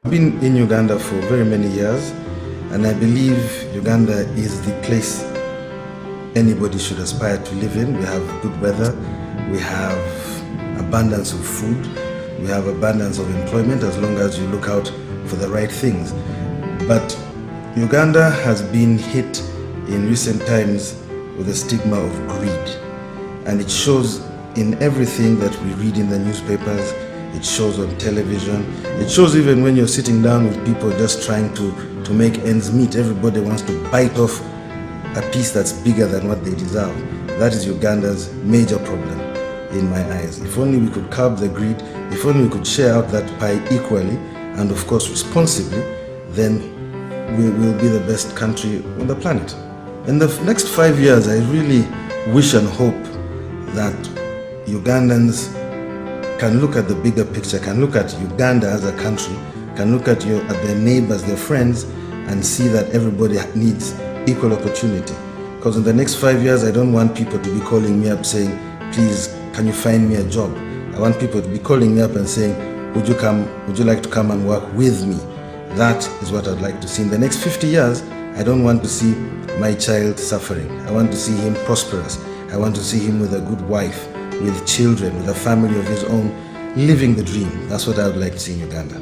I've been in Uganda for very many years, and I believe Uganda is the place anybody should aspire to live in. We have good weather, we have abundance of food, we have abundance of employment as long as you look out for the right things. But Uganda has been hit in recent times with a stigma of greed, and it shows in everything that we read in the newspapers. It shows on television. It shows even when you're sitting down with people just trying to make ends meet. Everybody wants to bite off a piece that's bigger than what they deserve. That is Uganda's major problem in my eyes. If only we could curb the greed, if only we could share out that pie equally and of course responsibly, then we will be the best country on the planet. In the next 5 years, I really wish and hope that Ugandans can look at the bigger picture, can look at Uganda as a country, can look at their neighbors, their friends, and see that everybody needs equal opportunity. Because in the next 5 years, I don't want people to be calling me up saying, please, can you find me a job? I want people to be calling me up and saying, would you like to come and work with me? That is what I'd like to see. In the next 50 years, I don't want to see my child suffering. I want to see him prosperous. I want to see him with a good wife, with children, with a family of his own, living the dream. That's what I would like to see in Uganda.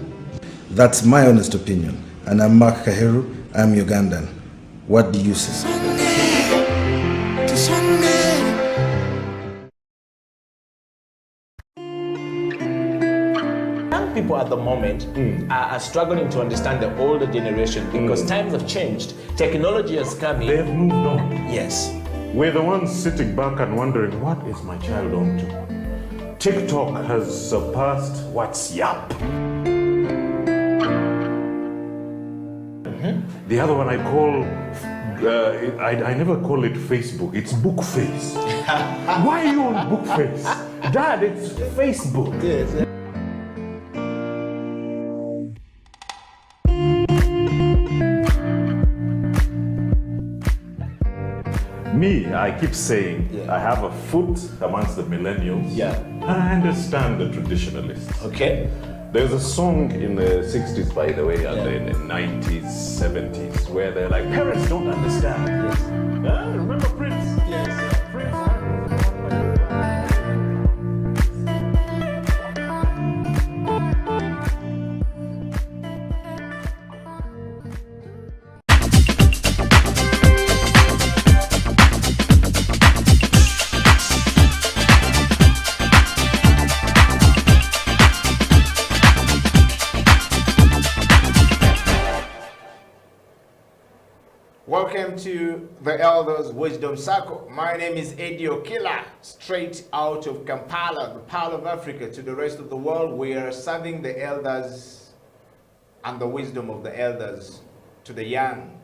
That's my honest opinion. And I'm Mark Kaheru, I'm Ugandan. What do you say? Young people at the moment are struggling to understand the older generation because times have changed. Technology has come in. They've moved on. Yes. We're the ones sitting back and wondering, what is my child on to? TikTok has surpassed WhatsApp. The other one I call, I never call it Facebook, it's Bookface. Why are you on Bookface? Dad, it's Facebook. Yes. Me, I keep saying, I have a foot amongst the millennials. Yeah. I understand the traditionalists. Okay. There's a song in the 60s, by the way, and in the 90s, 70s, where they're like, parents don't understand. Yes. Remember Prince? Yes. Prince. Welcome to the Elders Wisdom Circle. My name is Eddie Okila, straight out of Kampala, the Pearl of Africa. To the rest of the world, we are serving the elders and the wisdom of the elders to the young.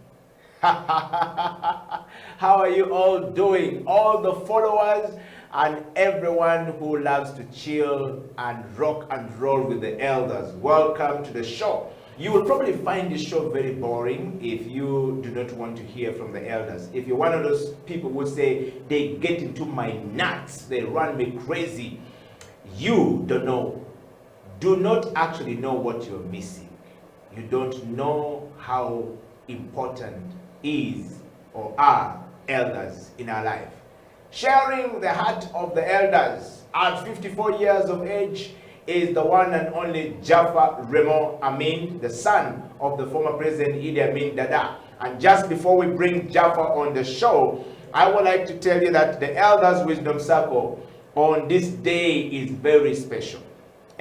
How are you all doing? All the followers and everyone who loves to chill and rock and roll with the elders. Welcome to the show. You will probably find this show very boring if you do not want to hear from the elders. If you're one of those people who say, they get into my nuts, they run me crazy, you don't know. Do not actually know what you're missing. You don't know how important is or are elders in our life. Sharing the heart of the elders at 54 years of age is the one and only Jaffa Raymond Amin, the son of the former President Idi Amin Dada. And just before we bring Jaffa on the show, I would like to tell you that the Elders Wisdom Circle on this day is very special.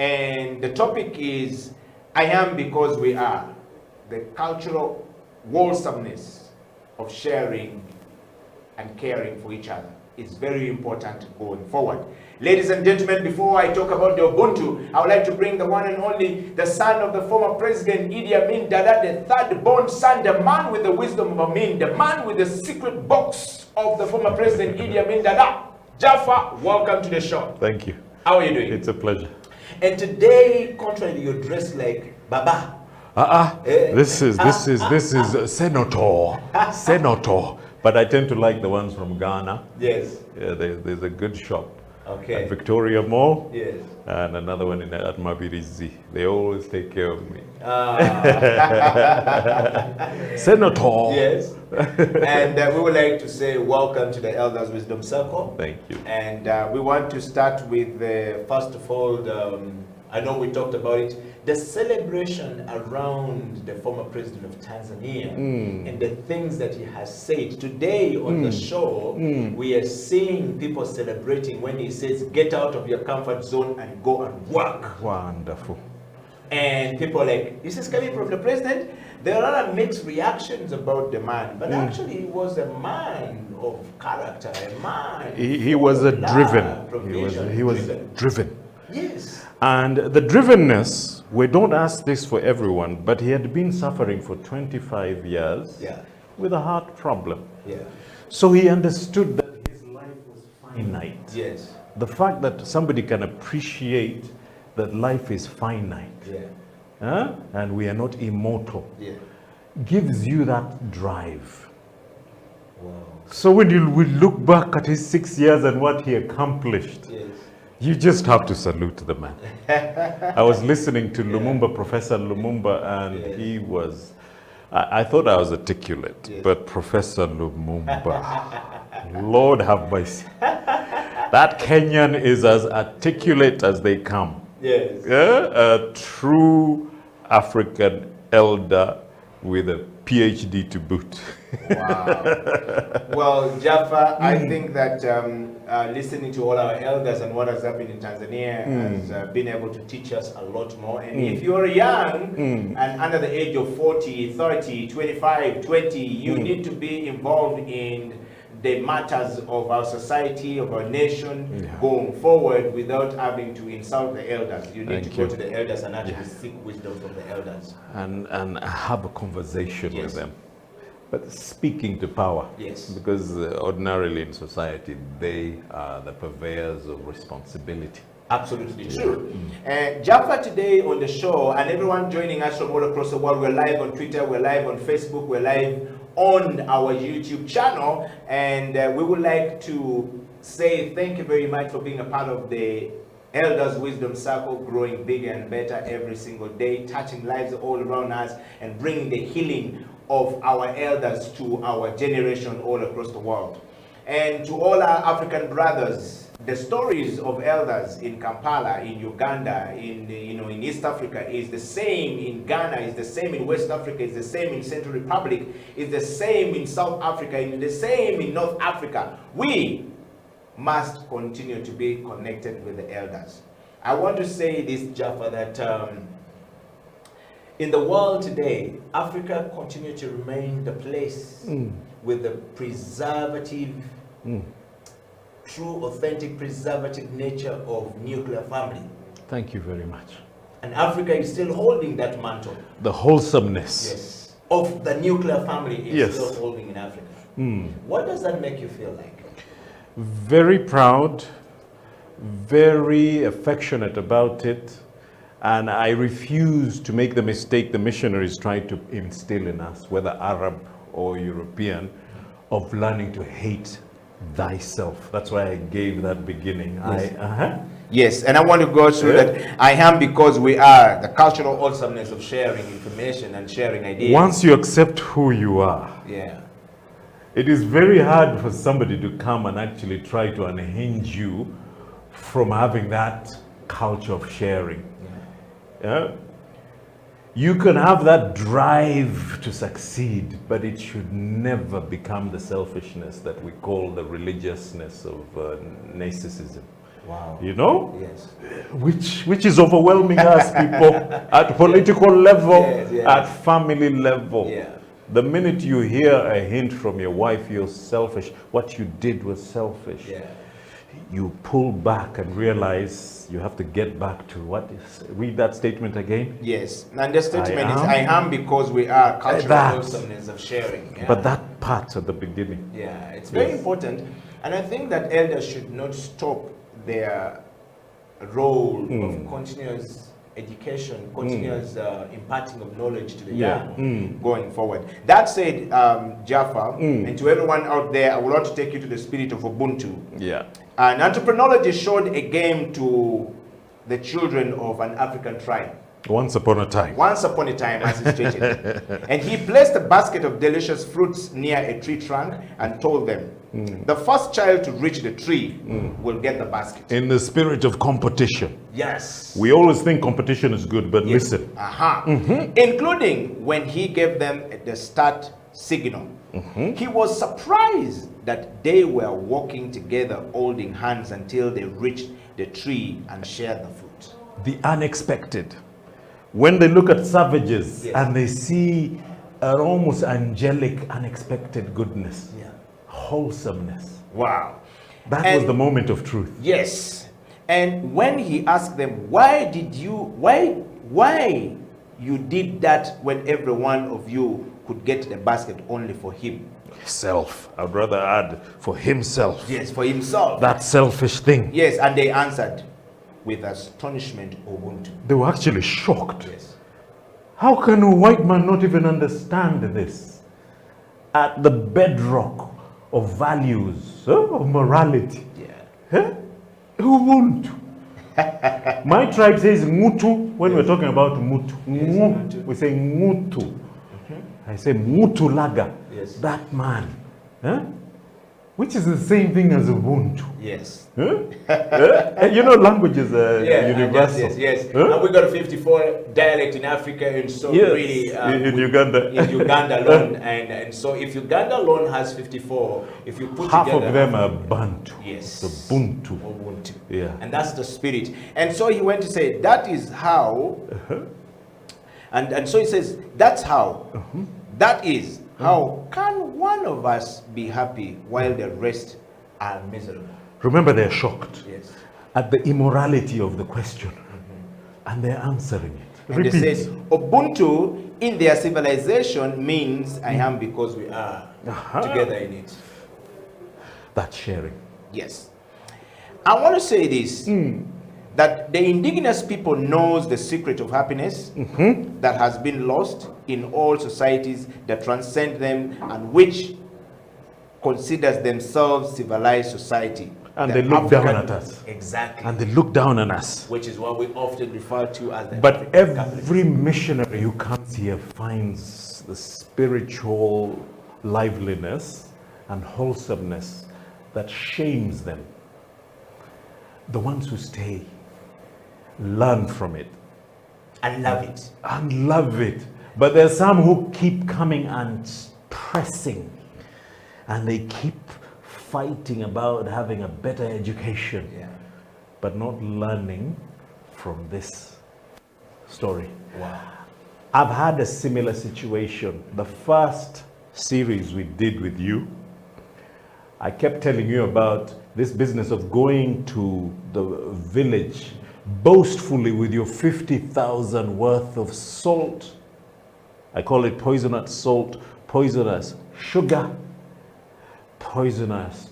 And the topic is, I am because we are. The cultural wholesomeness of sharing and caring for each other is very important going forward. Ladies and gentlemen, before I talk about the Ubuntu, I would like to bring the one and only, the son of the former President Idi Amin Dada, the third born son, the man with the wisdom of Amin, the man with the secret box of the former President Idi Amin Dada. Jaffa, welcome to the show. Thank you. How are you doing? It's a pleasure. And today, contrary, you're dressed like Baba. This is Senator. Senator. But I tend to like the ones from Ghana. Yes. Yeah, there's a good shop. Okay. at Victoria Mall. Yes. And another one at Mabirizi. They always take care of me. Senator. Yes. And we would like to say welcome to the Elders Wisdom Circle. Thank you. And we want to start with, first of all, I know we talked about it, the celebration around the former president of Tanzania and the things that he has said. Today on the show, we are seeing people celebrating when he says, get out of your comfort zone and go and work. Wonderful. And people are like, this is coming from the president. There are a lot of mixed reactions about the man, but actually he was a man of character, a man. He was a driven. He was driven. Yes. And the drivenness, we don't ask this for everyone, but he had been suffering for 25 years with a heart problem. Yeah. So he understood that his life was finite. Yes. The fact that somebody can appreciate that life is finite, and we are not immortal, gives you that drive. Wow. So when you will look back at his 6 years and what he accomplished, you just have to salute the man. I was listening to Lumumba, Professor Lumumba, and he was, I thought I was articulate, but Professor Lumumba, Lord have mercy. That Kenyan is as articulate as they come. Yes. A true African elder with a PhD to boot. Wow. Well, Jaffa, I think that listening to all our elders and what has happened in Tanzania has been able to teach us a lot more. And if you're young and under the age of 40, 30, 25, 20, you need to be involved in the matters of our society, of our nation, going forward without having to insult the elders. You need to go to the elders and actually seek wisdom from the elders. And have a conversation with them. But speaking to power. Yes. Because ordinarily in society, they are the purveyors of responsibility. Absolutely true. Jaffa today on the show, and everyone joining us from all across the world, we're live on Twitter, we're live on Facebook, we're live on our YouTube channel, and we would like to say thank you very much for being a part of the Elders Wisdom Circle, growing bigger and better every single day, touching lives all around us and bringing the healing of our elders to our generation all across the world. And to all our African brothers, the stories of elders in Kampala, in Uganda, in East Africa is the same in Ghana, is the same in West Africa, is the same in Central Republic, is the same in South Africa, is the same in North Africa. We must continue to be connected with the elders. I want to say this, Jaffa, that in the world today, Africa continues to remain the place with the preservative, true, authentic, preservative nature of nuclear family. Thank you very much. And Africa is still holding that mantle. The wholesomeness. Yes. Of the nuclear family is still holding in Africa. What does that make you feel like? Very proud, very affectionate about it. And I refuse to make the mistake the missionaries tried to instill in us, whether Arab or European, of learning to hate thyself. That's why I gave that beginning. Yes. Yes, and I want to go through that. I am because we are, the cultural awesomeness of sharing information and sharing ideas. Once you accept who you are, it is very hard for somebody to come and actually try to unhinge you from having that culture of sharing. You can have that drive to succeed, but it should never become the selfishness that we call the religiousness of narcissism. Wow. You know? Yes. Which is overwhelming us people at political level, at family level. The minute you hear a hint from your wife, you're selfish, what you did was selfish. You pull back and realize you have to get back to what is, read that statement again. Yes, and the statement is, I am because we are cultural awesomeness of sharing. But that part at the beginning. It's very important. And I think that elders should not stop their role of continuous education, continuous imparting of knowledge to the young going forward. That said, Jaffa, and to everyone out there, I would like to take you to the spirit of Ubuntu. An anthropologist showed a game to the children of an African tribe. Once upon a time. Once upon a time, as he stated. And he placed a basket of delicious fruits near a tree trunk and told them, the first child to reach the tree will get the basket. In the spirit of competition. Yes. We always think competition is good, but Yes. listen. Including when he gave them the start signal. He was surprised that they were walking together holding hands until they reached the tree and shared the fruit. The unexpected. When they look at savages Yes. and they see an almost angelic, unexpected goodness, wholesomeness. Wow. That And- was the moment of truth. Yes. And when he asked them, why you did that when every one of you could get the basket only for him? Self. I'd rather add for himself. Yes, for himself. That selfish thing. Yes, and they answered with astonishment, Ubuntu. They were actually shocked. Yes. How can a white man not even understand this? At the bedrock of values, of morality. Yeah. Ubuntu. My tribe says mutu when we're talking about mutu. Mutu. We say mutu. I say mutu laga. Yes. That man. Which is the same thing as Ubuntu. Yes. You know, languages are universal. Yes. And we got 54 dialect in Africa, and so Yes, really in Uganda. In Uganda alone, and so if Uganda alone has 54, if you put Half together of them are Bantu. Yes. The Buntu. Ubuntu. Yeah. And that's the spirit. And so he went to say, that is how, and so he says, that's how, that is how can one of us be happy while the rest are miserable? Remember, they're shocked Yes. at the immorality of the question. And they're answering it. And Repeat. they says, Ubuntu in their civilization means I am because we are together in it. That's sharing. Yes. I want to say this, that the indigenous people knows the secret of happiness that has been lost in all societies that transcend them and which considers themselves civilized society. And The they look down African- at us. Exactly. And they look down on us. Which is what we often refer to as the But African capitalism. every missionary who comes here finds the spiritual liveliness and wholesomeness that shames them. The ones who stay learn from it and love it. and love it. But there's some who keep coming and pressing, and they keep fighting about having a better education, but not learning from this story. Wow. I've had a similar situation. The first series we did with you, I kept telling you about this business of going to the village boastfully with your 50,000 worth of salt. I call it poisonous salt, poisonous sugar, poisonous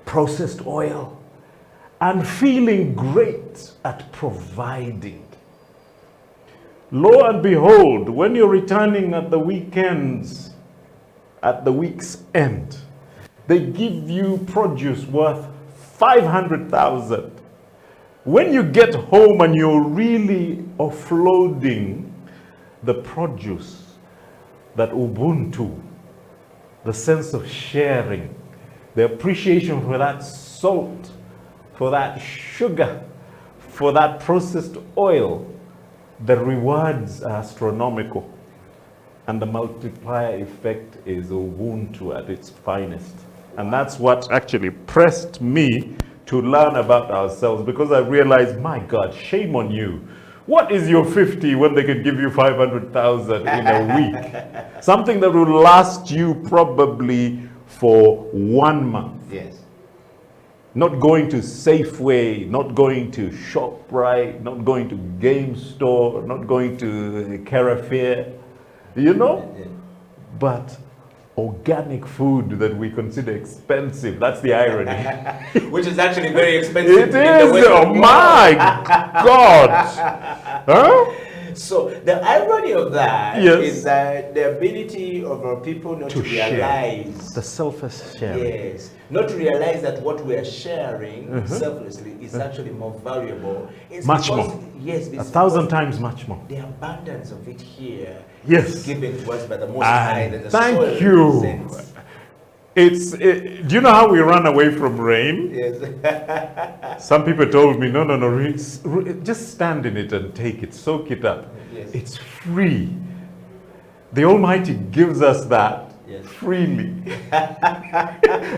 processed oil, and feeling great at providing. Lo and behold, when you're returning at the weekends, at the week's end, they give you produce worth 500,000. When you get home and you're really offloading the produce, that Ubuntu, the sense of sharing, the appreciation for that salt, for that sugar, for that processed oil, the rewards are astronomical. And the multiplier effect is Ubuntu at its finest. And that's what actually pressed me to learn about ourselves, because I realized, my God, shame on you. What is your 50 when they can give you 500,000 in a week? Something that will last you probably for 1 month. Yes. Not going to Safeway, not going to ShopRite, not going to Game Store, not going to Carrefour, you know? But organic food that we consider expensive, that's the irony. Which is actually very expensive. It is, oh my God! Huh? So the irony of that Yes. is that the ability of our people not to realize the selfless sharing. yes, not to realize that what we are sharing selflessly is actually more valuable. It's Much because- more. Yes, it's 1,000 because times much more. the abundance of it here Yes. is given to us by the Most High. And That the soil thank you. represents. Do you know how we run away from rain? Yes. Some people told me, no, just stand in it and take it, soak it up. Yes. It's free. The Almighty gives us that Yes. freely.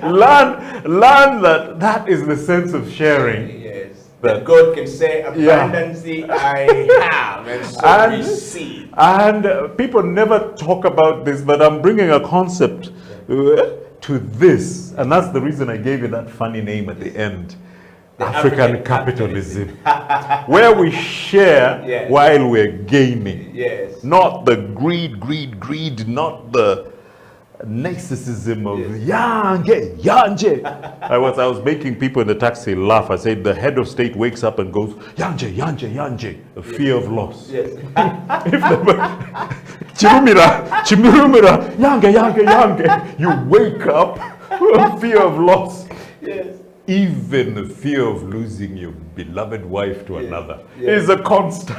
learn that is the sense of sharing. Yes. That God can say, abundance I have, and so receive. And people never talk about this, but I'm bringing a concept to this, and that's the reason I gave you that funny name at the end. The African capitalism, where we share Yes. while we're gaining. Yes. Not the greed, not the narcissism of yanje. I was making people in the taxi laugh. I said the head of state wakes up and goes yanje, a fear of loss. Yes. Chimurumira, yange. You wake up a fear of loss. Yes. Even the fear of losing your beloved wife to another Yes. is a constant.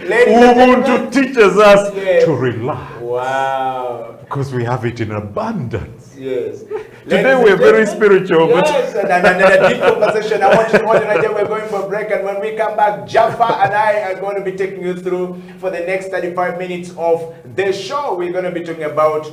Ladies and Ubuntu gentlemen. teaches us Yes. to relax Wow. because we have it in abundance. Yes. Today Ladies we're and very gentlemen, spiritual, but yes, and a deep conversation. I want you to know that we're going for a break, and when we come back, Jaffa and I are going to be taking you through for the next 35 minutes of the show. We're going to be talking about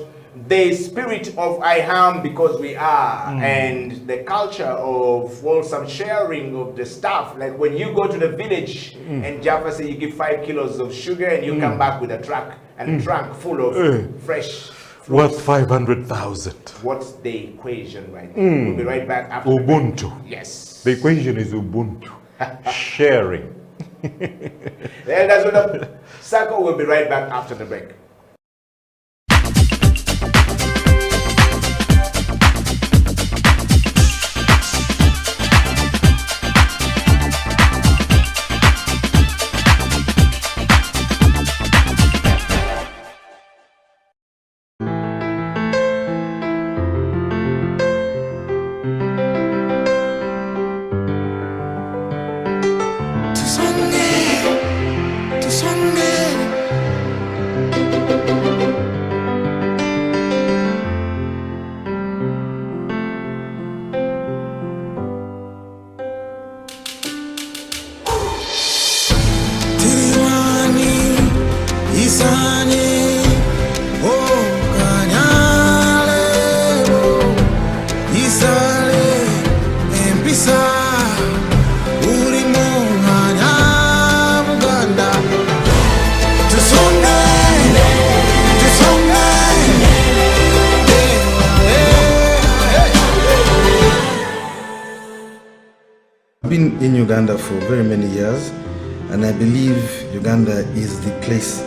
the spirit of I am because we are, and the culture of some sharing of the stuff. Like when you go to the village and Jaffa say you give 5 kilos of sugar and you come back with a truck and trunk full of fresh fruits. worth 500,000. What's the equation right now? We'll be right back after the break. Ubuntu. Yes. The equation is Ubuntu. Sharing. The elders with the circle will be right back after the break. I've been in Uganda for very many years, and I believe Uganda is the place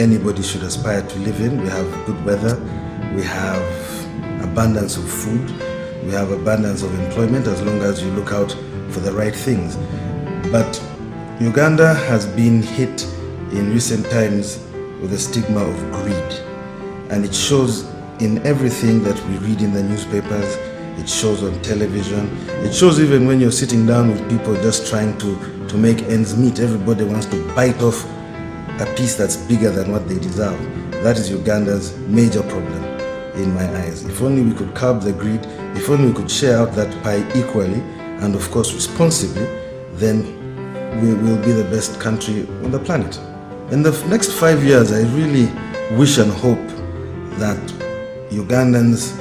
anybody should aspire to live in. We have good weather, we have abundance of food, we have abundance of employment as long as you look out for the right things. But Uganda has been hit in recent times with the stigma of greed, and it shows in everything that we read in the newspapers. It shows on television. It shows even when you're sitting down with people just trying to make ends meet. Everybody wants to bite off a piece that's bigger than what they deserve. That is Uganda's major problem in my eyes. If only we could curb the greed, if only we could share out that pie equally and of course responsibly, then we will be the best country on the planet. In the next 5 years, I really wish and hope that Ugandans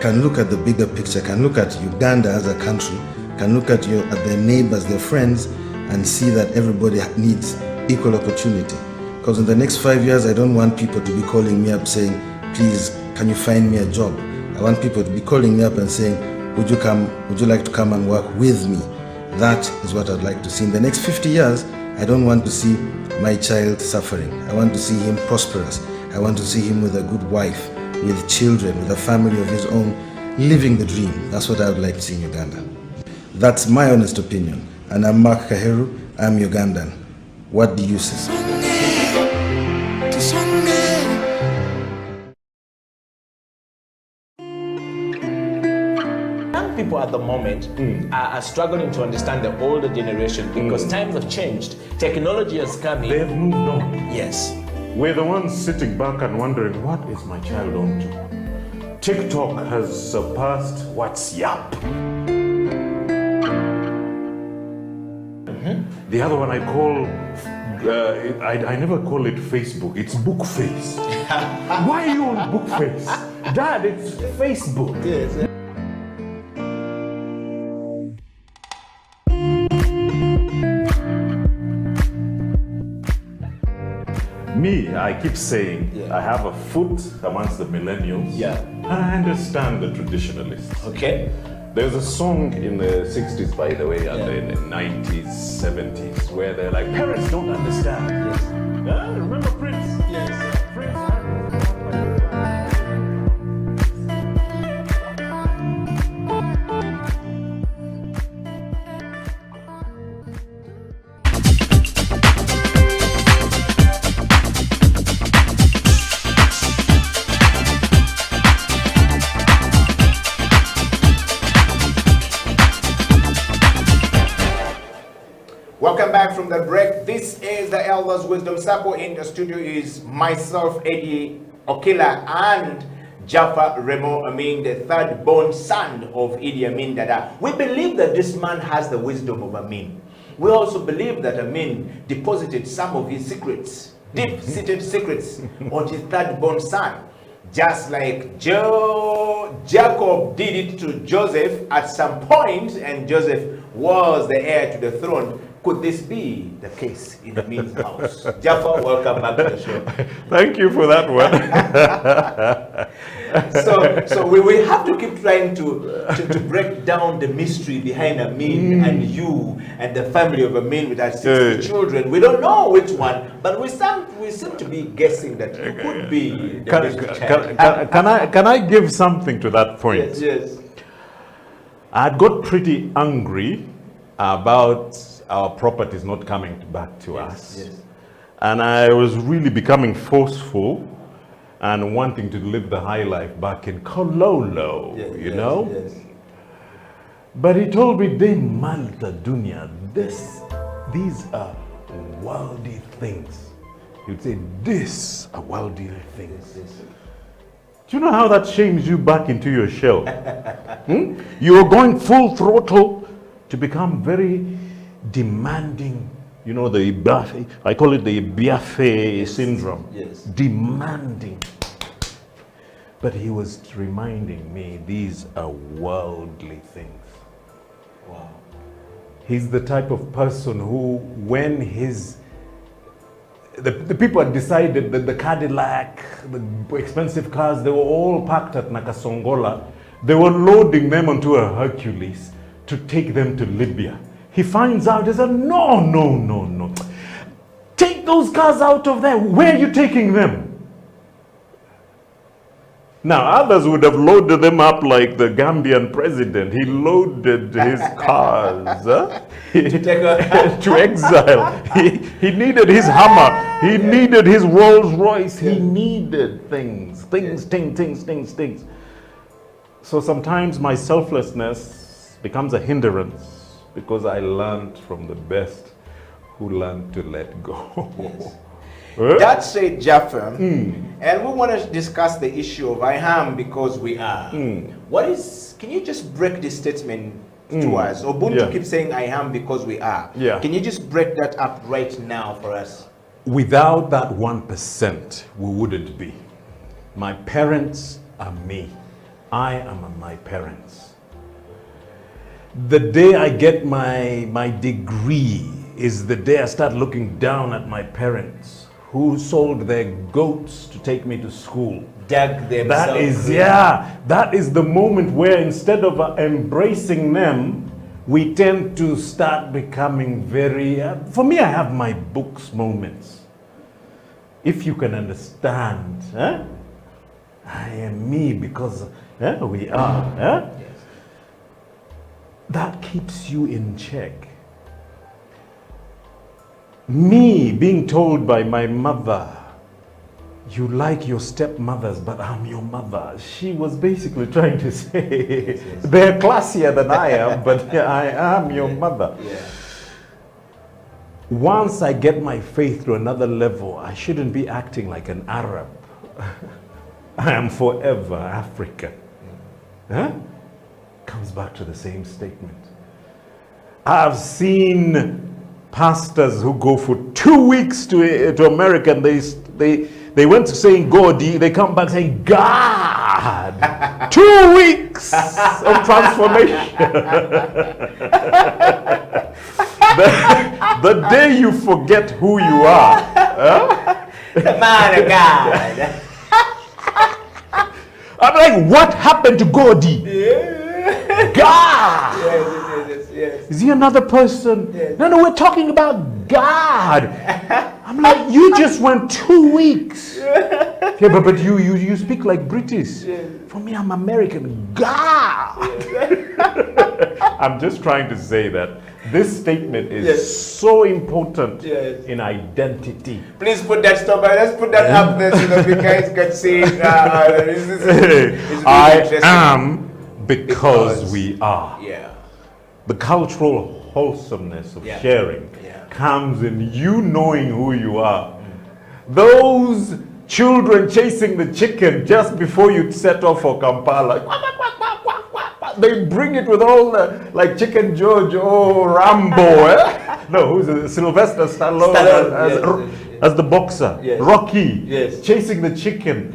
can look at the bigger picture, can look at Uganda as a country, can look at their neighbors, their friends, and see that everybody needs equal opportunity. Because in the next 5 years, I don't want people to be calling me up saying, please, can you find me a job? I want people to be calling me up and saying, would you like to come and work with me? That is what I'd like to see. In the next 50 years, I don't want to see my child suffering. I want to see him prosperous. I want to see him with a good wife, with children, with a family of his own, living the dream. That's what I would like to see in Uganda. That's my honest opinion. And I'm Mark Kaheru, I'm Ugandan. What do you say? Young people at the moment are struggling to understand the older generation because times have changed. Technology has come in. They've moved on. Yes. We're the ones sitting back and wondering, what is my child on to? TikTok has surpassed WhatsApp. The other one I call, I never call it Facebook, it's Bookface. Why are you on Bookface? Dad, it's Facebook. Yes. Me, I keep saying, I have a foot amongst the millennials. Yeah. And I understand the traditionalists. Okay. There's a song in the 60s, by the way, and in the 90s, 70s, where they're like, parents don't understand. Yes. Remember Prince? Yes. Prince Welcome back from the break. This is the Elders Wisdom Circle. In the studio is myself, Eddie Okila, and Jaffa Remo Amin, the third born son of Idi Amin Dada. We believe that this man has the wisdom of Amin. We also believe that Amin deposited some of his secrets, deep-seated secrets, on his third born son. Just like Jacob did it to Joseph at some point, and Joseph was the heir to the throne. Could this be the case in Amin's house? Jaffa, welcome back to the show. Thank you for that one. So we have to keep trying to break down the mystery behind Amin and you and the family of Amin with our 60 children. We don't know which one, but we seem to be guessing that you could be the best child. Can I give something to that point? Yes, yes. I got pretty angry about our properties not coming back to us. Yes. And I was really becoming forceful and wanting to live the high life back in Kololo, you know? Yes. But he told me, "De Malta Dunya, these are worldly things." He would say, "These are worldly things." Yes. Do you know how that shames you back into your shell? You are going full throttle to become very demanding. You know, I call it the Biafre syndrome. Yes. Demanding. But he was reminding me, these are worldly things. Wow. He's the type of person who, when the people had decided that the Cadillac, the expensive cars, they were all packed at Nakasongola. They were loading them onto a Hercules to take them to Libya. He finds out, he said, no. Take those cars out of there. Where are you taking them? Now, others would have loaded them up like the Gambian president. He loaded his cars to exile. He needed his hammer. He needed his Rolls Royce. He needed things. So sometimes my selflessness becomes a hindrance because I learned from the best who learned to let go. Yes. That's it, Jaffa. And we want to discuss the issue of I am because we are. Can you just break this statement to us? Ubuntu keeps saying I am because we are. Yeah. Can you just break that up right now for us? Without that 1%, we wouldn't be. My parents are me. I am my parents. The day I get my degree is the day I start looking down at my parents who sold their goats to take me to school. Dug themselves. That is the moment where instead of embracing them, we tend to start becoming very, for me, I have my books moments. If you can understand, I am me because we are. Yes. That keeps you in check. Me being told by my mother, you like your stepmothers, but I'm your mother. She was basically trying to say, they're classier than I am, but I am your mother. Yeah. Once I get my faith to another level, I shouldn't be acting like an Arab. I am forever African. Huh? Comes back to the same statement. I've seen pastors who go for 2 weeks to America, and they went to saying God, they come back saying God. 2 weeks of transformation. The day you forget who you are. Huh? The man of God. I'm like, what happened to Gordy? Yeah. God! Yes. Is he another person? Yes. No, we're talking about God. I'm like, you just went 2 weeks. Yeah, but you speak like British. Yes. For me, I'm American. God! Yes. I'm just trying to say that this statement is so important in identity. Please put that stop. Let's put that up there so that the guys can see it. It's I am because we are. Yeah. The cultural wholesomeness of sharing comes in you knowing who you are. Those children chasing the chicken just before you set off for Kampala, they bring it with all the, like Chicken George or Rambo. No, who's it? Sylvester Stallone as the boxer. Yes. Rocky chasing the chicken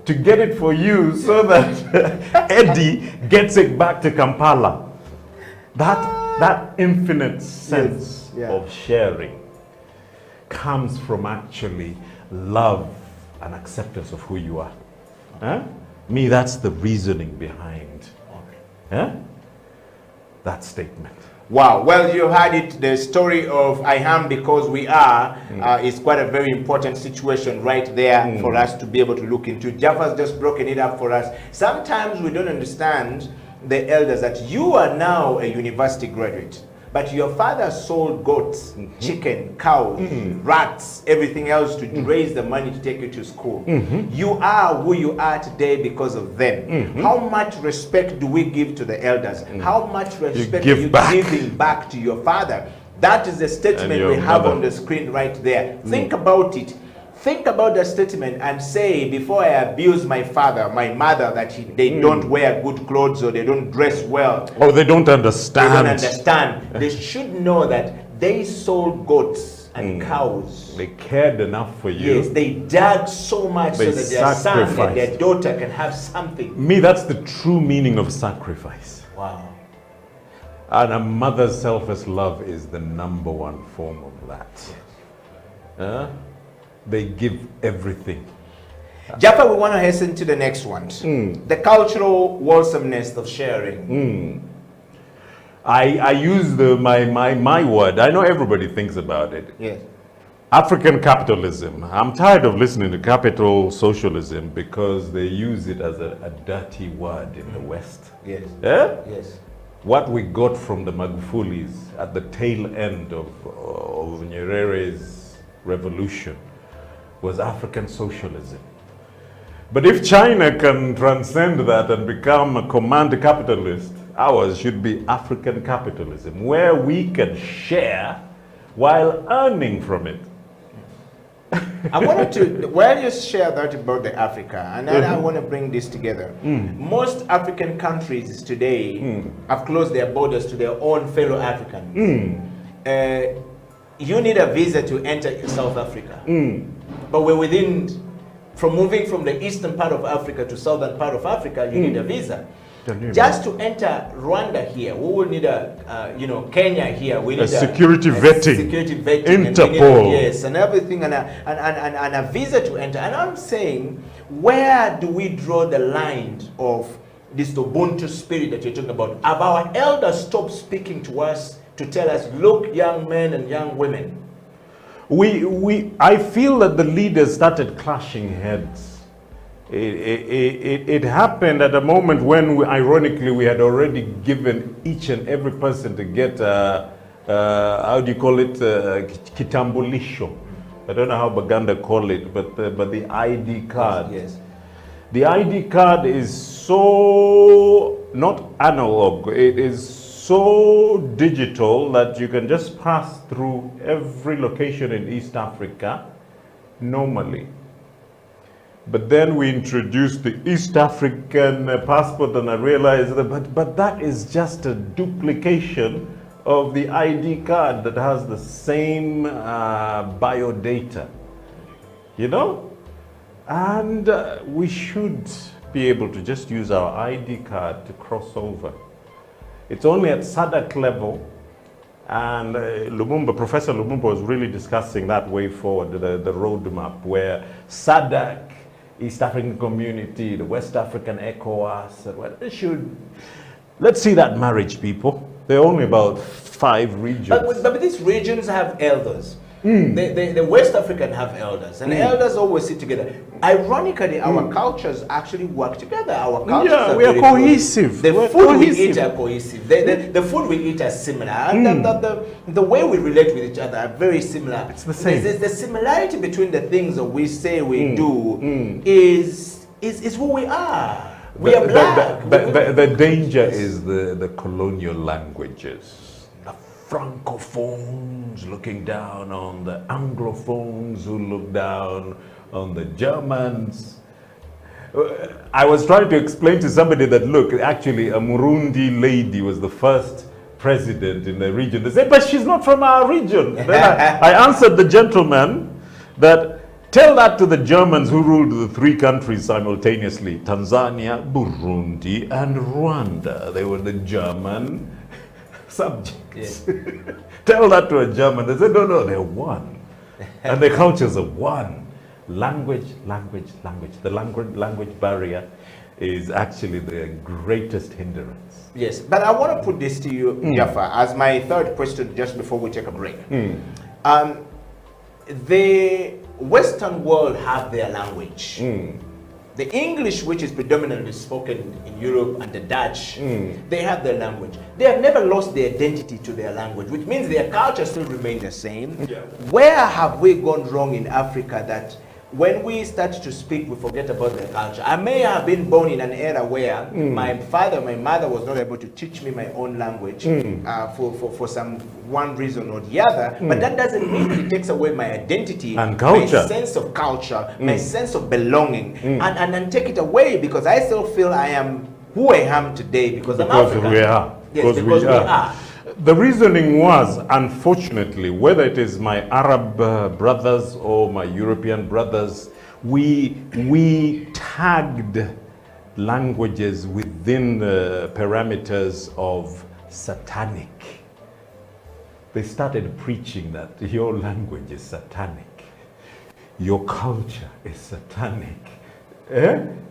to get it for you so that Eddie gets it back to Kampala. That infinite sense of sharing comes from actually love and acceptance of who you are. Huh? Me, that's the reasoning behind that statement. Wow. Well, you heard it. The story of I am because we are is quite a very important situation right there for us to be able to look into. Jaffa's just broken it up for us. Sometimes we don't understand the elders that you are now a university graduate, but your father sold goats, chicken, cows, rats, everything else to raise the money to take you to school. You are who you are today because of them. How much respect do we give to the elders? How much respect are you giving back to your father? That is the statement we have on the screen right there. Think about it. Think about the statement and say, before I abuse my father, my mother, that they don't wear good clothes or they don't dress well. Or they don't understand. They don't understand. They should know that they sold goats and cows. They cared enough for you. Yes, they dug so much so that their son and their daughter can have something. Me, that's the true meaning of sacrifice. Wow. And a mother's selfless love is the #1 form of that. They give everything. Jaffa, we want to hasten to the next one. The cultural wholesomeness of sharing. I use my word. I know everybody thinks about it. Yes. African capitalism. I'm tired of listening to capital socialism because they use it as a dirty word in the West. Yes. Yes. What we got from the Magufulis at the tail end of Nyerere's revolution was African socialism. But if China can transcend that and become a command capitalist, ours should be African capitalism, where we can share while earning from it. I wanted to, while you share that about the Africa, and then I want to bring this together. Most African countries today have closed their borders to their own fellow Africans. You need a visa to enter South Africa. But we're within, from moving from the eastern part of Africa to southern part of Africa, you need a visa. Just to enter Rwanda here, we will need a, Kenya here, we need a security vetting. Security vetting. Interpol. Yes, and everything, and a visa to enter. And I'm saying, where do we draw the line of this Ubuntu spirit that you're talking about? Have our elders stopped speaking to us to tell us, look, young men and young women? I feel that the leaders started clashing heads. It happened at a moment when, ironically, we had already given each and every person to get a how do you call it? Kitambulisho. I don't know how Baganda call it, but the ID card. Yes. The ID card is so not analog. It is so digital that you can just pass through every location in East Africa normally. But then we introduced the East African passport, and I realized that, but that is just a duplication of the ID card that has the same biodata, you know? And we should be able to just use our ID card to cross over. It's only at SADC level, and Professor Lumumba was really discussing that way forward, the roadmap, where SADC, East African Community, the West African ECOWAS, let's see that marriage, people. There are only about 5 regions. But these regions have elders. The West African have elders, and elders always sit together. Ironically, our cultures actually work together. Our cultures are we are very cohesive. The food we eat are cohesive. The food we eat are similar. And the way we relate with each other are very similar. It's the same. The similarity between the things that we say we do is who we are. We are black. The danger is the colonial languages. Francophones looking down on the Anglophones who look down on the Germans. I was trying to explain to somebody that, look, actually a Murundi lady was the first president in the region. They said, but she's not from our region. Then I answered the gentleman that, tell that to the Germans who ruled the 3 countries simultaneously, Tanzania, Burundi, and Rwanda. They were the German subjects. Yeah. Tell that to a German. They said, no, they're one. And their cultures are one. Language. The language barrier is actually the greatest hindrance. Yes, but I want to put this to you, Jaffa, as my third question just before we take a break. The Western world have their language. The English, which is predominantly spoken in Europe, and the Dutch, they have their language. They have never lost their identity to their language, which means their culture still remains the same. Yeah. Where have we gone wrong in Africa that when we start to speak, we forget about their culture? I may have been born in an era where my father, my mother was not able to teach me my own language for some one reason or the other, but that doesn't mean it takes away my identity and culture, my sense of culture, my sense of belonging, and take it away, because I still feel I am who I am today because I'm African. We are. Yes, because we are. The reasoning was, unfortunately, whether it is my Arab brothers or my European brothers, we tagged languages within the parameters of satanic. They started preaching that your language is satanic, your culture is satanic.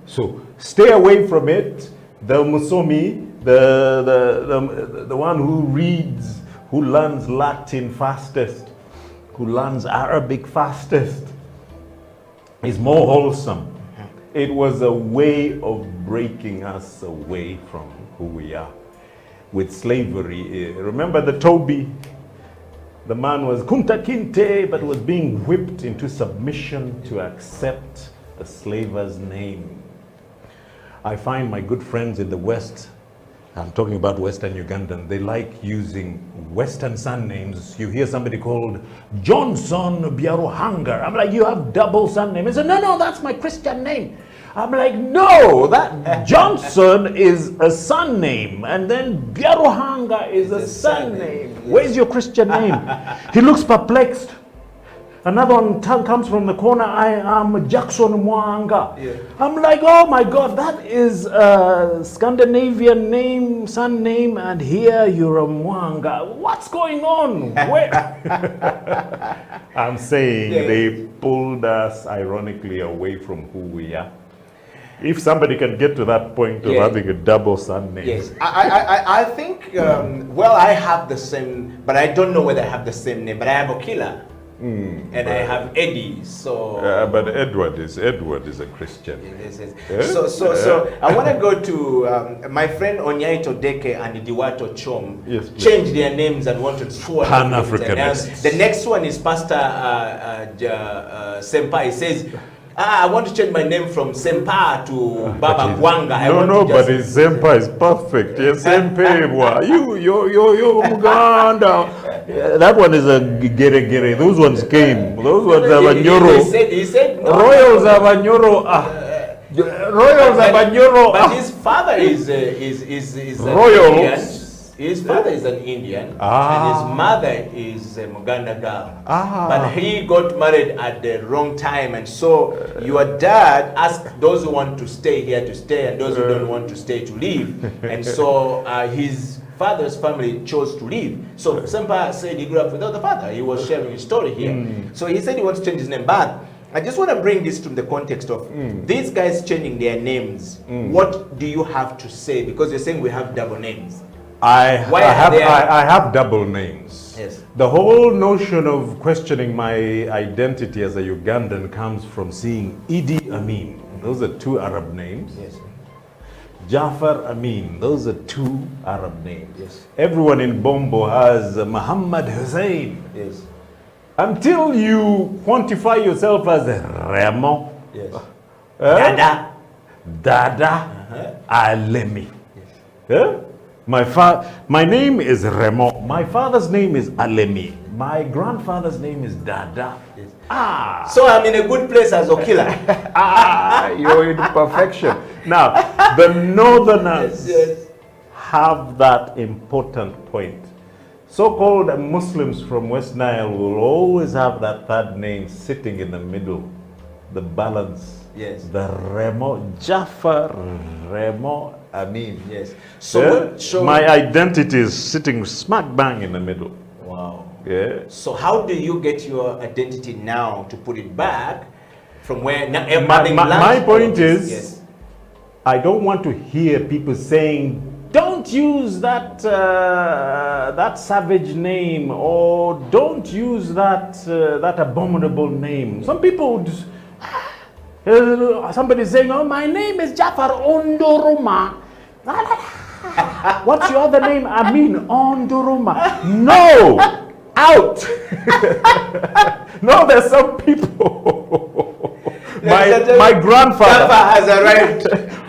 So stay away from it. The Musomi, the one who reads, who learns Latin fastest, who learns Arabic fastest, is more wholesome. It was a way of breaking us away from who we are. With slavery, remember the Toby? The man was Kunta Kinte, but was being whipped into submission to accept a slaver's name. I find my good friends in the West, I'm talking about Western Ugandan, they like using Western son names. You hear somebody called Johnson Biaruhanga. I'm like, you have double son name. He said, no, that's my Christian name. I'm like, no, that Johnson is a son name, and then Biaruhanga is a son name. Yes. Where's your Christian name? He looks perplexed. Another one comes from the corner, I am Jackson Mwanga. Yeah. I'm like, oh my God, that is a Scandinavian name, son name, and here you're a Mwanga. What's going on? I'm saying they pulled us, ironically, away from who we are. If somebody can get to that point of having a double son name. Yes, I think, well, I have the same, but I don't know whether I have the same name, but I have Okila. and I have Eddie. So, but Edward is a Christian. yes, yes. So I want to go to my friend Onyaito Deke and Diwato Chom. Yes, please. Change their names and want to swap Pan-Africanists. The next one is Pastor Senpai. Says, I want to change my name from Sempa to Baba Gwanga. But his Sempa is perfect. Yes, Sempa. You Muganda. That one is a gere. Those ones came. Those ones are Banyoro. He said no. Royals are Banyoro. Royals are Banyoro. But his father is Royals. Indian. His father is an Indian, and his mother is a Muganda girl. But he got married at the wrong time, and so your dad asked those who want to stay here to stay, and those who don't want to stay to leave. And so his father's family chose to leave. So Sempa said he grew up without the father. He was sharing his story here. So he said he wants to change his name. But I just want to bring this to the context of these guys changing their names. What do you have to say? Because you're saying we have double names. I have double names. Yes. The whole notion of questioning my identity as a Ugandan comes from seeing Idi Amin. Those are two Arab names. Yes. Jafar Amin. Those are two Arab names. Yes. Everyone in Bombo has Muhammad Hussein. Yes. Until you quantify yourself as Remo. Yes. Dada. Alemi. Yes. My name is Remo. My father's name is Alemi. My grandfather's name is Dada. Yes. So I'm in a good place as Okila. You're in perfection. Now, the Northerners have that important point. So-called Muslims from West Nile will always have that third name sitting in the middle, the balance. Yes. The Remo, Jafar Remo Amin. Yes. So my identity is sitting smack bang in the middle. Wow. Yeah. So how do you get your identity now to put it back from where now? My point is, yes. I don't want to hear people saying, "Don't use that that savage name," or "Don't use that that abominable name." Some people would. Somebody saying, "Oh, my name is Jafar Ondoroma." What's your other name? Amin Ondoroma. No, out. No, there's some people. My grandfather has arrived.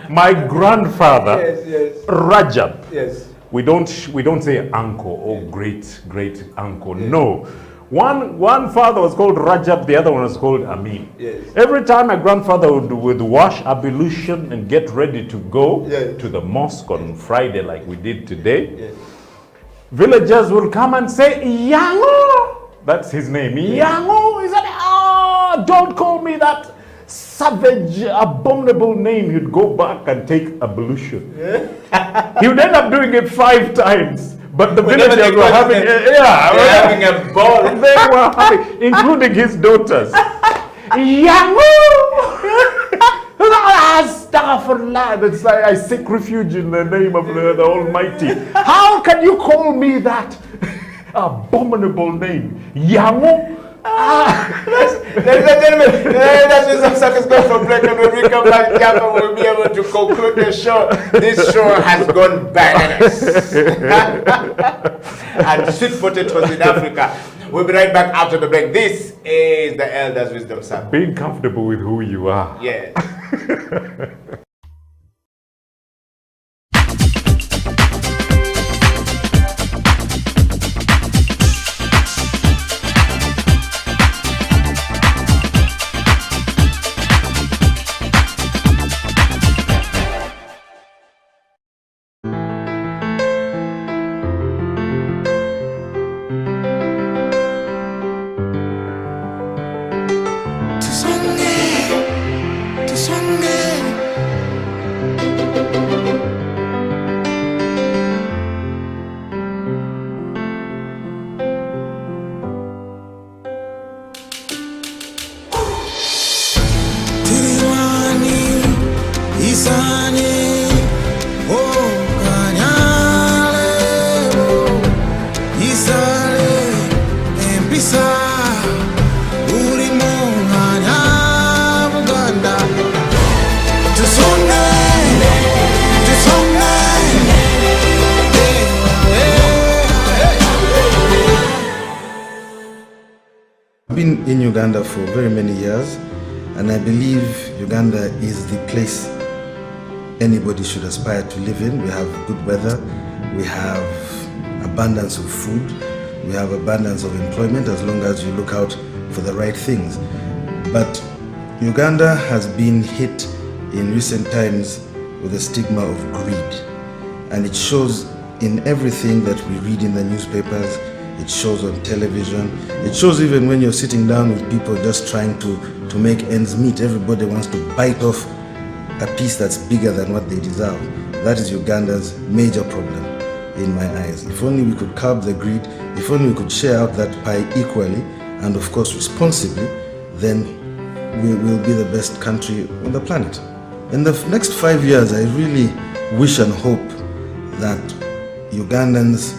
My grandfather, Yes. Rajab. Yes. We don't say uncle or great uncle. No. One father was called Rajab, the other one was called Amin. Yes. Every time my grandfather would wash ablution and get ready to go to the mosque on Friday like we did today, villagers will come and say, Yango! That's his name. Yango! He said, don't call me that savage, abominable name. He'd go back and take ablution. He would end up doing it 5 times. But the villagers were having a ball. They were having, including his daughters. Yango! Astaghfirullah. That's like I seek refuge in the name of the Almighty. How can you call me that abominable name? Yango? Ladies and gentlemen, that's where some suckers go for break, and when we come back, Jaffa will be able to conclude the show. This show has gone bananas. And sweet potatoes in Africa. We'll be right back after the break. This is the Elders Wisdom Circle. Being comfortable with who you are. Yeah. been in Uganda for very many years, and I believe Uganda is the place anybody should aspire to live in. We have good weather, we have abundance of food, we have abundance of employment as long as you look out for the right things. But Uganda has been hit in recent times with a stigma of greed, and it shows in everything that we read in the newspapers, it shows on television, it shows even when you're sitting down with people just trying to make ends meet. Everybody wants to bite off a piece that's bigger than what they deserve. That is Uganda's major problem in my eyes. If only we could curb the greed, if only we could share out that pie equally and of course responsibly, then we will be the best country on the planet. In the next 5 years, I really wish and hope that Ugandans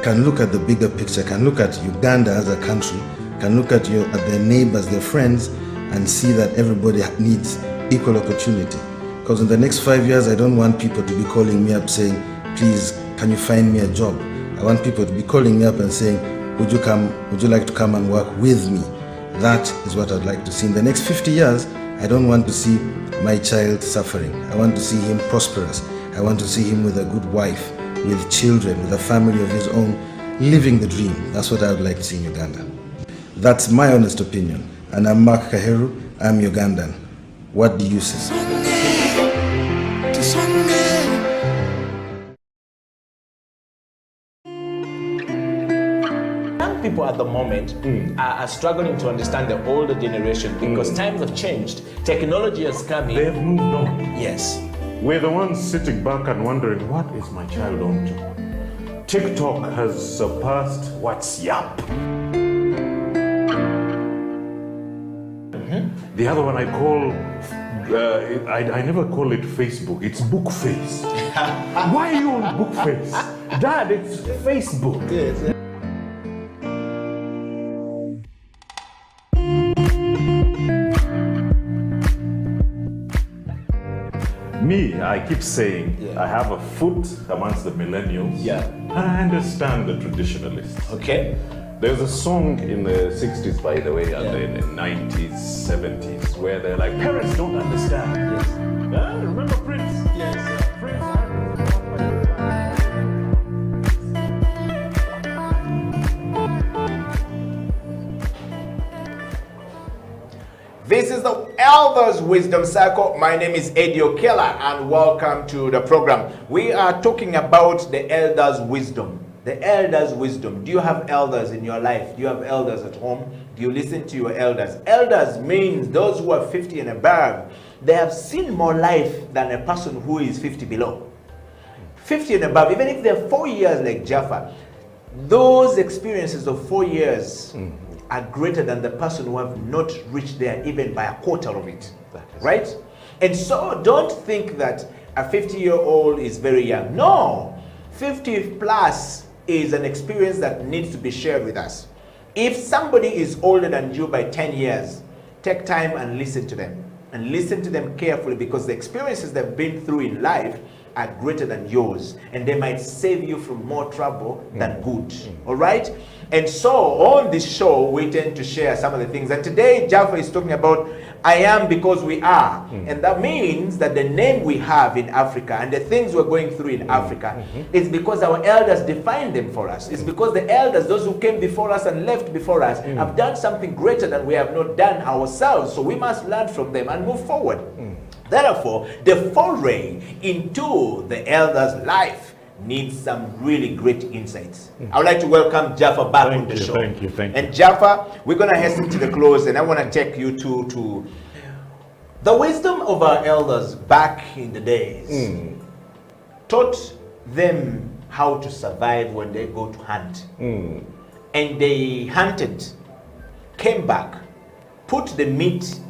can look at the bigger picture, can look at Uganda as a country, can look at their neighbors, their friends, and see that everybody needs equal opportunity. Because in the next 5 years, I don't want people to be calling me up saying, please, can you find me a job? I want people to be calling me up and saying, would you like to come and work with me? That is what I'd like to see. In the next 50 years, I don't want to see my child suffering. I want to see him prosperous. I want to see him with a good wife, with children, with a family of his own, living the dream. That's what I would like to see in Uganda. That's my honest opinion. And I'm Mark Kaheru, I'm Ugandan. What do you say? Young people at the moment are struggling to understand the older generation because times have changed. Technology has come in. They've moved on. Yes. We're the ones sitting back and wondering, what is my child on to? TikTok has surpassed WhatsApp. The other one I call, I never call it Facebook, it's Bookface. Why are you on Bookface? Dad, it's Facebook. Yes. Me, I keep saying, I have a foot amongst the millennials. Yeah. And I understand the traditionalists. Okay. There's a song in the 60s, by the way, and in the 90s, 70s, where they're like, parents don't understand. Yes. Remember Prince? Yes. This is the Elders Wisdom Circle. My name is Eddie Okela and welcome to the program. We are talking about the elders' wisdom. The elders' wisdom. Do you have elders in your life? Do you have elders at home? Do you listen to your elders? Elders means those who are 50 and above. They have seen more life than a person who is 50 below. 50 and above, even if they're 4 years like Jaffa, those experiences of 4 years are greater than the person who have not reached there even by a quarter of it, right? And so don't think that a 50-year-old is very young. No, 50 plus is an experience that needs to be shared with us. If somebody is older than you by 10 years, take time and listen to them. And listen to them carefully because the experiences they've been through in life are greater than yours. And they might save you from more trouble than good. All right? And so on this show, we tend to share some of the things. And today, Jaffa is talking about I am because we are. And that means that the name we have in Africa and the things we're going through in Africa is because our elders defined them for us. It's because the elders, those who came before us and left before us, have done something greater than we have not done ourselves. So we must learn from them and move forward. Therefore, the foray into the elders' life needs some really great insights. I would like to welcome Jaffa back on the show. Thank you. And Jaffa, we're going to hasten to the close, and I want to take you to the wisdom of our elders back in the days. Taught them how to survive when they go to hunt. And they hunted, came back, put the meat,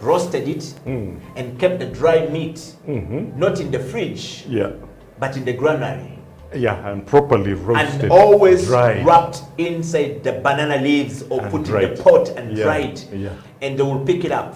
roasted it, and kept the dry meat, not in the fridge, but in the granary. Yeah, and properly roasted. And always dried. wrapped inside the banana leaves or And put dried. in the pot and dried. Yeah. And they will pick it up.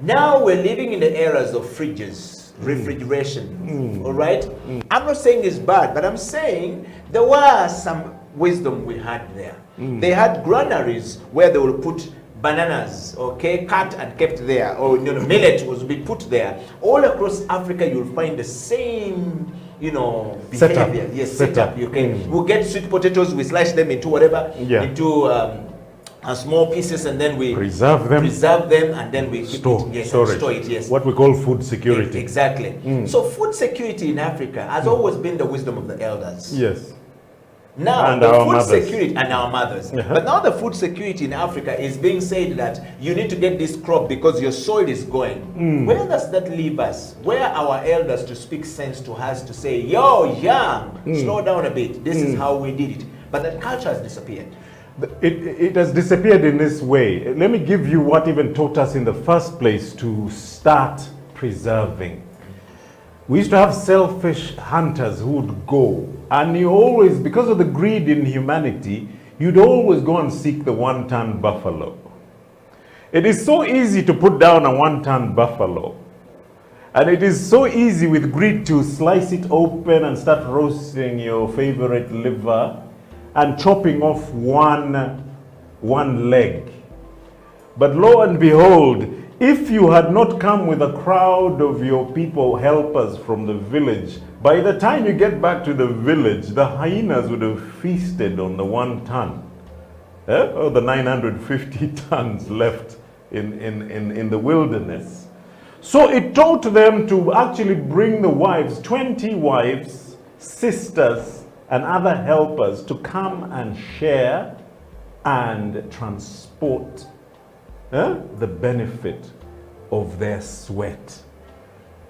Now we're living in the eras of fridges, refrigeration, all right? I'm not saying it's bad, but I'm saying there was some wisdom we had there. They had granaries where they will put bananas, okay, cut and kept there, or millet was be put there. All across Africa, you'll find the same, Setup. behavior. Yes, Setup. setup. Okay, we'll get sweet potatoes, we slice them into whatever, into small pieces, and then we preserve them, and then we keep store, it, yes, storage. store it. Yes, what we call food security. Exactly. So food security in Africa has always been the wisdom of the elders. Yes. Now And the our food mothers. security and our mothers. But now the food security in Africa is being said that you need to get this crop because your soil is going. Where does that leave us? Where are our elders to speak sense to us to say, yo, young, slow down a bit. This is how we did it. But that culture has disappeared. It has disappeared in this way. Let me give you what even taught us in the first place to start preserving. We used to have selfish hunters who would go, and you always, because of the greed in humanity, you'd always go and seek the one-ton buffalo. It is so easy to put down a one-ton buffalo. And it is so easy with greed to slice it open and start roasting your favorite liver and chopping off one leg. But lo and behold, if you had not come with a crowd of your people, helpers from the village, by the time you get back to the village, the hyenas would have feasted on the 1 ton, or the 950 tons left in the wilderness. So it taught them to actually bring the wives, 20 wives, sisters, and other helpers to come and share and transport the benefit of their sweat.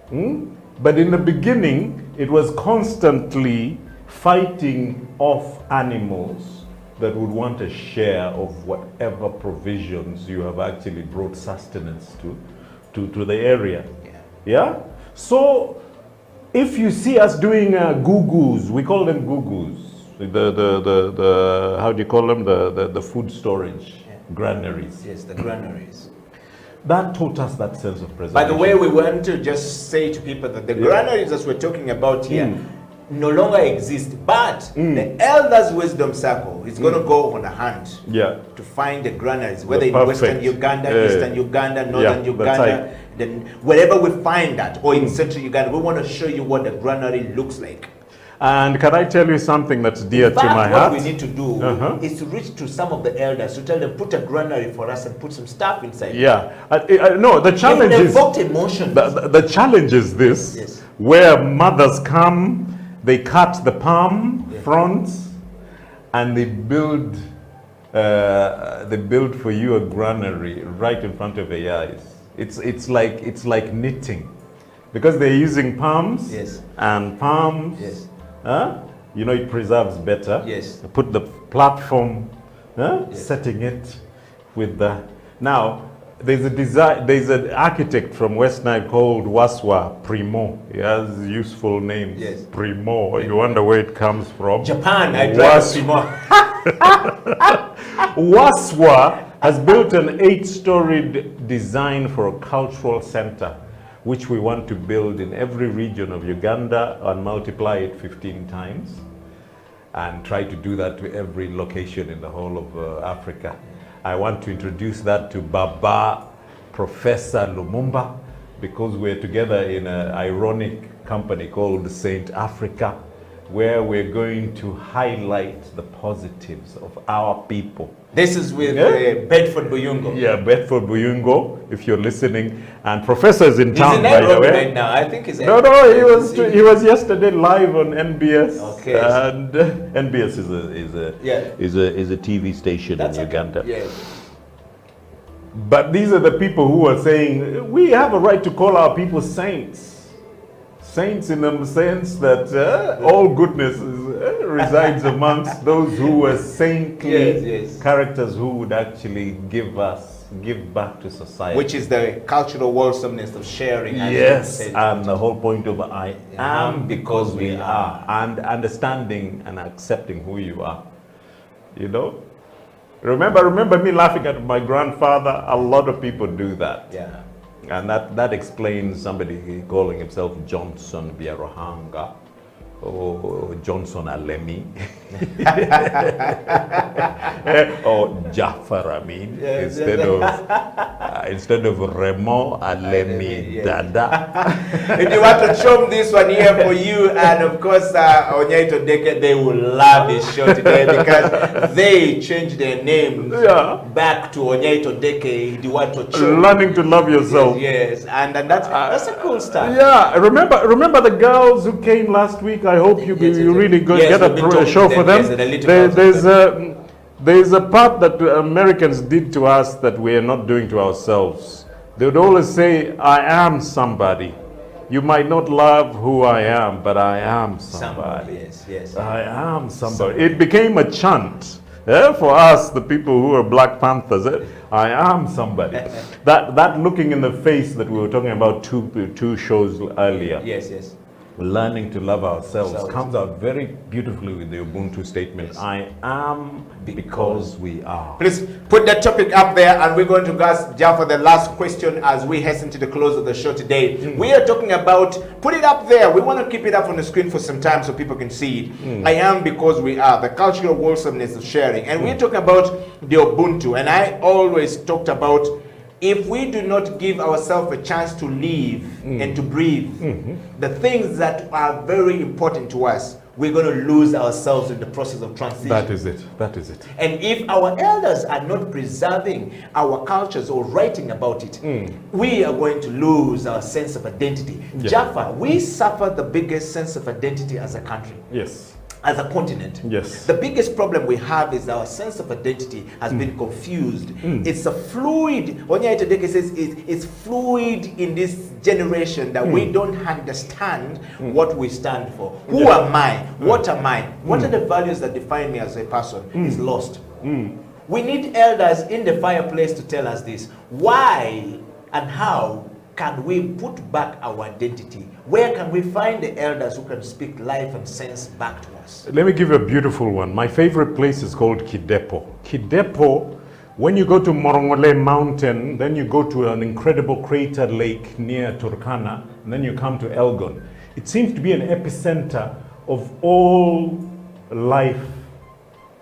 But in the beginning, it was constantly fighting off animals that would want a share of whatever provisions you have actually brought sustenance to the area. Yeah? So if you see us doing gugus, we call them gugus. The how do you call them? The food storage. Granaries. Yes, the granaries. That taught us that sense of preservation. By the way, we want to just say to people that the granaries that we're talking about here no longer exist, but the elders' wisdom circle is going to go on a hunt to find the granaries, whether in Western Uganda, Eastern Uganda, Northern Uganda, then wherever we find that, or in Central Uganda, we want to show you what the granary looks like. And can I tell you something that's dear to my heart? What we need to do is to reach to some of the elders to tell them, put a granary for us and put some stuff inside. Yeah. No, the challenge is... The challenge is this, where mothers come, they cut the palm fronts, and they build for you a granary right in front of your eyes. It's like knitting, because they're using palms and palms. It preserves better. Put the platform, setting it with the. Now, there's an architect from West Nile called Waswa Primo. He has useful names. Primo. You wonder where it comes from. Japan. I drive Primo. Waswa has built an 8-storied design for a cultural center, which we want to build in every region of Uganda and multiply it 15 times and try to do that to every location in the whole of Africa. I want to introduce that to Baba Professor Lumumba, because we're together in an ironic company called Saint Africa, where we're going to highlight the positives of our people. This is with Bedford Buyungo. Yeah, Bedford Buyungo, if you're listening. And Professor is in town, by the way. Right now. I think he's No, he was yesterday live on NBS. Okay. And NBS is a TV station in Uganda. But these are the people who are saying, we have a right to call our people saints. Saints in the sense that all goodness resides amongst those who are saintly characters who would actually give back to society. Which is the cultural wholesomeness of sharing. And the whole point of I am because we are, and understanding and accepting who you are. You know? Remember me laughing at my grandfather? A lot of people do that. Yeah. And that explains somebody calling himself Johnson Biarohanga, or Johnson Alemi, or Jafar Amin, instead of Remo Alemi Dada. If you want to chum this one here for you, and of course, Onyaito Deke, they will love this show today because they changed their names back to Onyaito Deke, Hidiwato Chum. Learning to love yourself. Yes, and that's a cool stuff. Yeah, remember the girls who came last week? I hope you really go get a show for them. There's a part that Americans did to us that we are not doing to ourselves. They would always say, I am somebody. You might not love who I am, but I am somebody. Yes. I am somebody. It became a chant. For us, the people who are Black Panthers, I am somebody. that looking in the face that we were talking about two shows earlier. Yes. Learning to love ourselves comes out very beautifully with the Ubuntu statement. I am because we are. Please put that topic up there, and we're going to ask Jaffa the last question as we hasten to the close of the show today. We are talking about, put it up there. We want to keep it up on the screen for some time so people can see it. I am because we are, the cultural wholesomeness of sharing. And we're talking about the Ubuntu. And I always talked about, if we do not give ourselves a chance to live and to breathe, the things that are very important to us, we're going to lose ourselves in the process of transition. That is it. And if our elders are not preserving our cultures or writing about it, we are going to lose our sense of identity. Jaffa, we suffer the biggest sense of identity as a country. Yes. As a continent. Yes. The biggest problem we have is our sense of identity has been confused. It's a fluid, Onyaito Deke says it's fluid in this generation that we don't understand what we stand for. Who am I? What am I? What are the values that define me as a person? Is lost. We need elders in the fireplace to tell us this. Why and how can we put back our identity? Where can we find the elders who can speak life and sense back to us? Let me give you a beautiful one. My favorite place is called Kidepo. Kidepo, when you go to Morongole Mountain, then you go to an incredible crater lake near Turkana, and then you come to Elgon. It seems to be an epicenter of all life,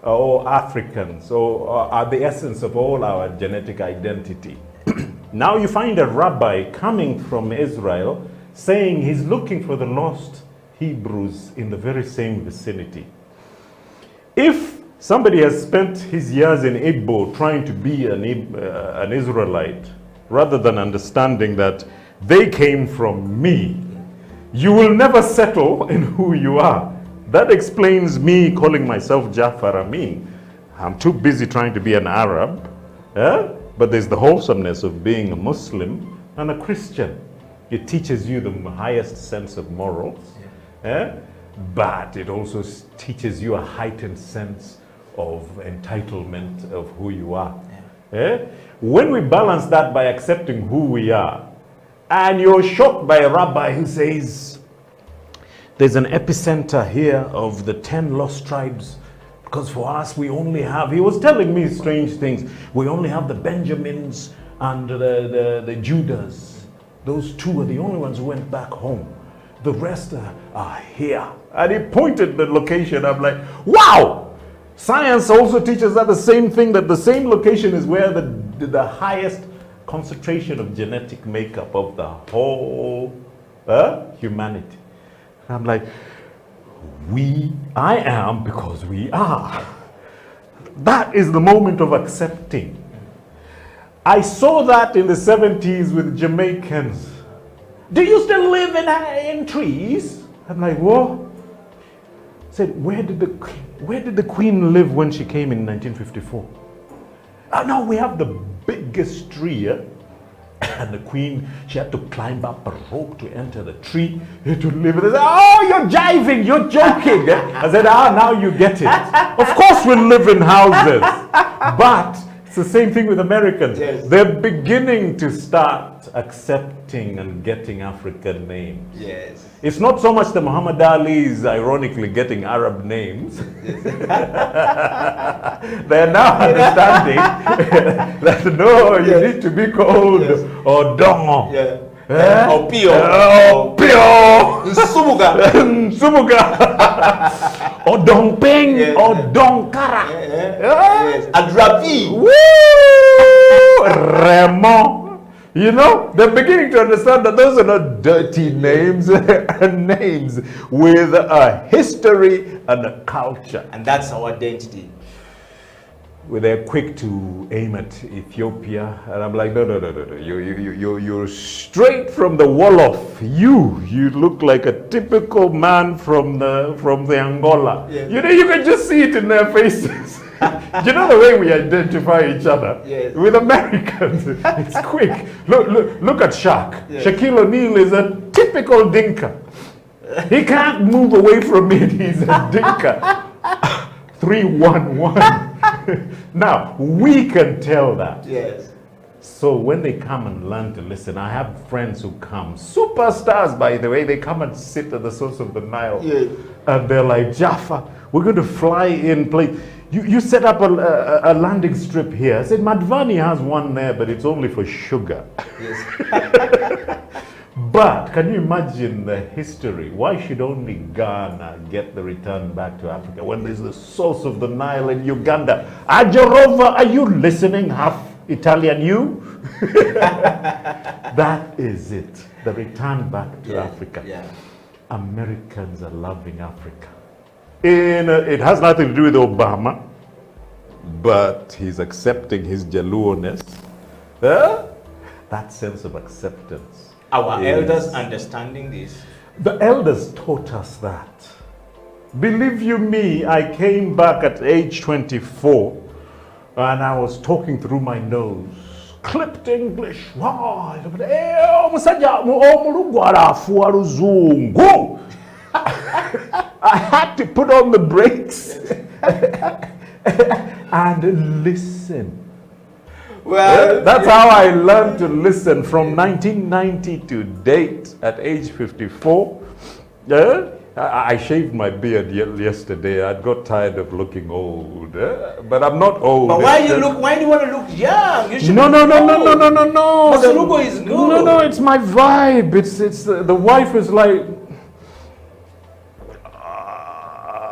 all Africans, or the essence of all our genetic identity. Now you find a rabbi coming from Israel saying he's looking for the lost Hebrews in the very same vicinity. If somebody has spent his years in Igbo trying to be an Israelite, rather than understanding that they came from me, you will never settle in who you are. That explains me calling myself Jafar Amin. I'm too busy trying to be an Arab. But there's the wholesomeness of being a Muslim and a Christian. It teaches you the highest sense of morals, but it also teaches you a heightened sense of entitlement of who you are. When we balance that by accepting who we are, and you're shocked by a rabbi who says, there's an epicenter here of the 10 lost tribes, because for us, we only have, he was telling me strange things. We only have the Benjamins and the Judahs. Those two are the only ones who went back home. The rest are here. And he pointed the location. I'm like, wow! Science also teaches that the same thing, that the same location is where the highest concentration of genetic makeup of the whole humanity. I'm like, I am because we are. That is the moment of accepting. I saw that in the 70s with Jamaicans. Do you still live in trees? I'm like, what? I said, where did the Queen live when she came in 1954? Oh no, we have the biggest tree here. And the Queen, she had to climb up a rope to enter the tree to live. They said, oh, you're jiving, you're joking. I said, now you get it. Of course we live in houses. But it's the same thing with Americans. Yes. They're beginning to start accepting and getting African names. Yes. It's not so much the Muhammad Ali's ironically getting Arab names. They're now understanding that no, you need to be called Odongo. Opio. Opio. Sumuga. Sumuga. Odompeng. Yes. Odonkara. Yes. Adrapi. Woo! Remo. You know, they're beginning to understand that those are not dirty names, names with a history and a culture. And that's our identity. Well, they're quick to aim at Ethiopia, and I'm like, no. You're straight from the Wolof. You look like a typical man from the Angola. Yes. You know, you can just see it in their faces. You know the way we identify each other? Yes. With Americans, it's quick. Look at Shaq. Yes. Shaquille O'Neal is a typical Dinka. He can't move away from it. He's a Dinka. 3-1-1. Now, we can tell that. Yes. So when they come and learn to listen, I have friends who come, superstars by the way, they come and sit at the source of the Nile. Yes. And they're like, Jaffa, we're going to fly in, play. You set up a landing strip here. I said, Madvani has one there, but it's only for sugar. Yes. But can you imagine the history? Why should only Ghana get the return back to Africa when there's the source of the Nile in Uganda? Ajarova, are you listening? Half Italian you? That is it. The return back to Africa. Yeah. Americans are loving Africa. It has nothing to do with Obama, but he's accepting his Jaluo-ness. That sense of acceptance. Our elders understanding this. The elders taught us that. Believe you me, I came back at age 24 and I was talking through my nose. Clipped English. Wow. I had to put on the brakes and listen. Well, that's how I learned to listen from 1990 to date at age 54. I shaved my beard yesterday. I got tired of looking old, but I'm not old. But why do you want to look young? You should No. Masulugo is good. No, it's my vibe. It's the wife is like,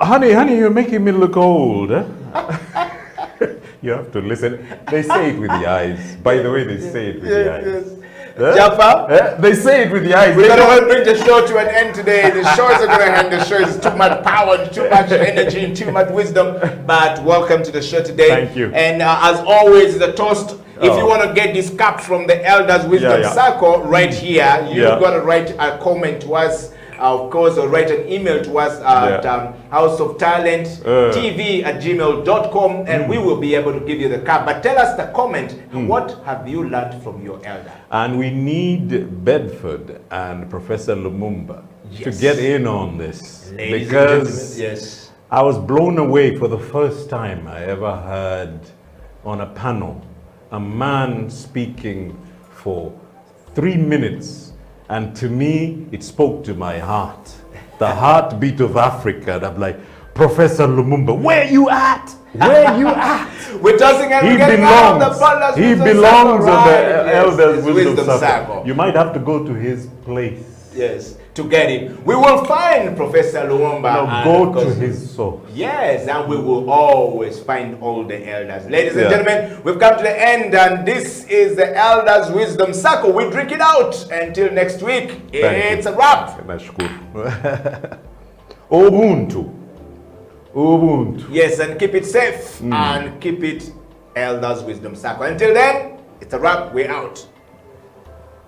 honey, you're making me look old. You have to listen. They say it with the eyes. By the way, they say it with the eyes. Jaffa? They say it with the eyes. We're going to bring the show to an end today. The shows are going to end. The show is too much power, too much energy, and too much wisdom. But welcome to the show today. Thank you. And as always, the toast. If you want to get this cup from the Elders Wisdom Circle right here, you've got to write a comment to us. Of course, or write an email to us at houseoftalenttv@gmail.com and we will be able to give you the card. But tell us the comment, what have you learned from your elder? And we need Bedford and Professor Lumumba to get in on this. Ladies because and gentlemen, I was blown away for the first time I ever heard on a panel a man speaking for 3 minutes. And to me, it spoke to my heart. The heartbeat of Africa. And I'm like, Professor Lumumba, where you at? Where you at? We're tossing and He getting out of the Elders He Wisdom belongs Circle, on the right? Elders Yes, Wisdom Circle. Circle. You might have to go to his place. Yes, to get him. We will find Professor Lumumba. Now go to his source. Yes, and we will always find all the elders. Ladies and gentlemen, we've come to the end, and this is the Elders Wisdom Circle. We drink it out. Until next week, it's a wrap. Ubuntu. Ubuntu. Yes, and keep it safe and keep it Elders Wisdom Circle. Until then, it's a wrap. We're out.